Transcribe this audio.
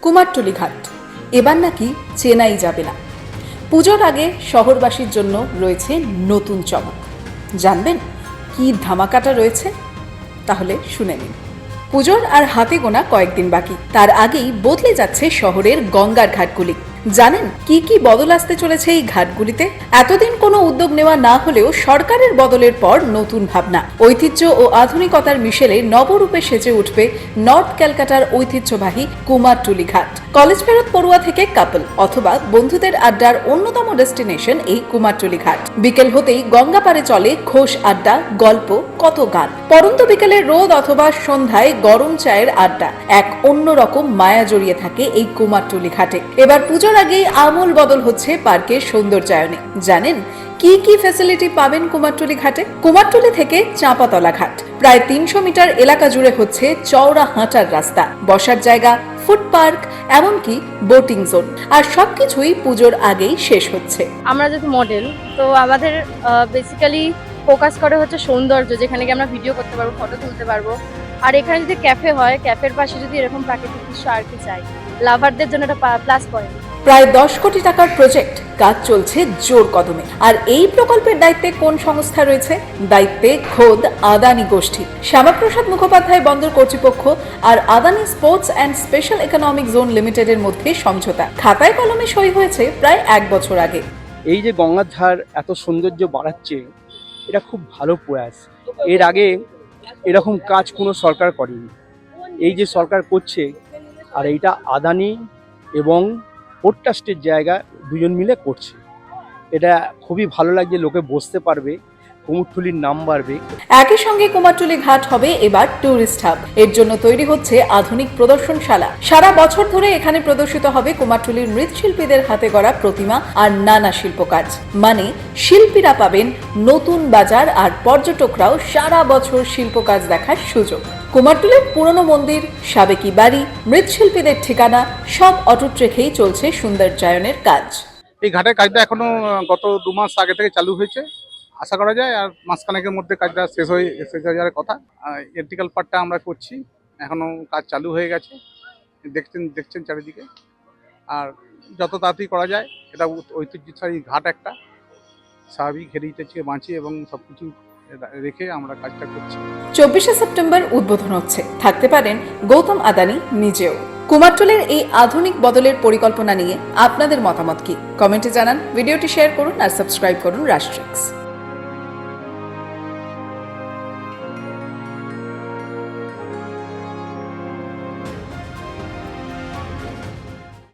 কুমারটুলি ঘাট এবার নাকি চেনাই যাবে না। পুজোর আগে শহরবাসীর জন্য রয়েছে নতুন চমক। জানবেন কি ধামাকাটা রয়েছে? তাহলে শুনে নিন। পুজোর আর হাতে গোনা কয়েকদিন বাকি, তার আগেই বদলে যাচ্ছে শহরের গঙ্গার ঘাটগুলি। জানেন কি কি বদল আসতে চলেছে এই ঘাটগুলিতে? এতদিন কোনো উদ্যোগ নেওয়া না হলেও সরকারের বদলের পর নতুন ভাবনা, ঐতিহ্য ও আধুনিকতার মিশেলে নবরূপে সেজে উঠবে নর্থ ক্যালকাটার ঐতিহ্যবাহী কুমারটুলি ঘাট। কলেজ ফেরত পড়ুয়া থেকে কাপল অথবা বন্ধুদের আড্ডার অন্যতম ডেস্টিনেশন এই কুমারটুলি ঘাট। বিকেল হতেই গঙ্গা পারে চলে ঘোষ আড্ডা, গল্প, কত গান। পরন্ত বিকেলের রোদ অথবা সন্ধ্যায় গরম চায়ের আড্ডা, এক অন্যরকম মায়া জড়িয়ে থাকে এই কুমারটুলি ঘাটে। এবার পুজোর আগেই আমূল বদল হচ্ছে পার্কের সৌন্দর্যায়নে। জানেন কি কি ফ্যাসিলিটি পাবেন কুমারটুলি ঘাটে? কুমারটুলি থেকে চাঁপাতলা ঘাট প্রায় 300 মিটার এলাকা জুড়ে হচ্ছে চওড়া হাঁটার রাস্তা, বসার জায়গা, ফুড পার্ক, এমনকি বোটিং জোন। আর সবকিছুই পুজোর আগেই শেষ হচ্ছে। আমরা যেহেতু মডেল, তো আমাদের বেসিক্যালি ফোকাস করে হচ্ছে সৌন্দর্য, যেখানে গিয়ে আমরা ভিডিও করতে পারবো, ফটো তুলতে পারবো। আর এখানে যদি ক্যাফে হয়, ক্যাফের পাশে যদি এরকম প্রাকৃতিক দৃশ্য আর কি চাই, লাভারদের জন্য এটা প্লাস পয়েন্ট। প্রায় 10 কোটি টাকার প্রজেক্ট, কাজ চলছে জোর কদমে। আর এই প্রকল্পের দায়িত্বে কোন সংস্থা রয়েছে? দায়িত্বে খোদ আদানি গোষ্ঠী। শ্যামাপ্রসাদ মুখোপাধ্যায় বন্দর কর্তৃপক্ষ আর Adani sports and special economic zone লিমিটেডের মধ্যে সমঝোতা খাতায় কলমে সই হয়েছে প্রায় 1 বছর আগে। এই যে গঙ্গার ধার এত সৌন্দর্য বাড়াচ্ছে, এটা খুব ভালো প্রয়াস। এর আগে এরকম কাজ কোনো সরকার করেনি, এই যে সরকার করছে। আর এইটা আদানি এবং পোর্ট ট্রাস্টের জায়গা দুজন মিলে করছে। এটা খুবই ভালো লাগছে, লোকে বসতে পারবে, কুমোরটুলির নাম বাড়বে। একই সঙ্গে কুমারটুলি ঘাট হবে এবার ট্যুরিস্ট হাব। এর জন্য তৈরি হচ্ছে আধুনিক প্রদর্শনশালা। সারা বছর ধরে এখানে প্রদর্শিত হবে কুমারটুলির মৃৎশিল্পীদের হাতে গড়া প্রতিমা আর নানা শিল্পকাজ। মানে শিল্পীরা পাবেন নতুন বাজার, আর পর্যটকরাও সারা বছর শিল্পকাজ দেখার সুযোগ। কুমারটুলির পুরনো মন্দির, সাবেকি বাড়ি, মৃৎশিল্পীদের ঠিকানা সব অটুট রেখেই চলছে সৌন্দর্যায়নের কাজ। এই ঘাটের কাজটা এখনো গত 2 মাস আগে থেকে চালু হয়েছে। আশা করা যায় আর মাসখানেকের মধ্যে কাজটা শেষ হয়ে যাওয়ার কথা। ইলেকট্রিক্যাল পার্টটা আমরা করছি, এখনো কাজ চালু হয়ে গেছে, দেখছেন চারিদিকে। আর যত তাড়াতাড়ি করা যায়, এটা ঐতিহ্যশালী ঘাট একটা, স্বাভাবিক হেরিটেজকে বাঁচিয়ে এবং সবকিছু রেখে আমরা কাজটা করছি। 24শে সেপ্টেম্বর উদ্বোধন হচ্ছে, থাকতে পারেন গৌতম আদানি নিজেও। কুমারটুলির এই আধুনিক বদলের পরিকল্পনা নিয়ে আপনাদের মতামত কি? কমেন্টে জানান, ভিডিওটি শেয়ার করুন আর সাবস্ক্রাইব করুন রাষ্ট্রিক্স।